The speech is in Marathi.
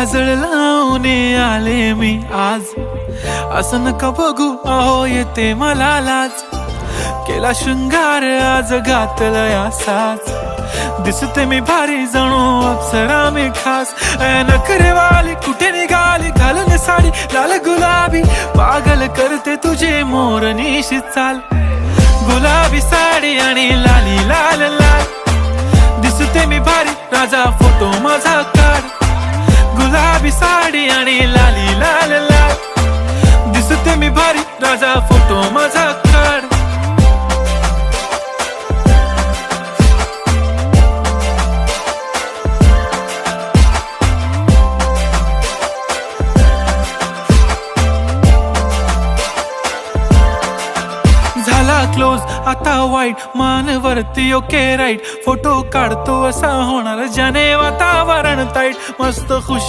काजळ लावून आले मी आज, असं नका बघू अहो येते मला लाज. केला शृंगार आज घातला असाच, दिसते मी भारी जणू अप्सरा मी खास. नखरेवाली कुठे निघाली घालून साडी लाल गुलाबी, पागल करते तुझे मोरनीशी चाल. गुलाबी साडी आणि लाली लाल लाल, दिसते मी भारी राजा फोटो माझा काढ. गुलाबी साडी आणि लाली लाल लाल, दिसते मी भारी राजा फोटो माझा काढ. झाला क्लोज आता वाईट, मान वरती ओके राईट. फोटो काढतो असा होणार ज्याने वातावरण ताईट. मस्त खुशी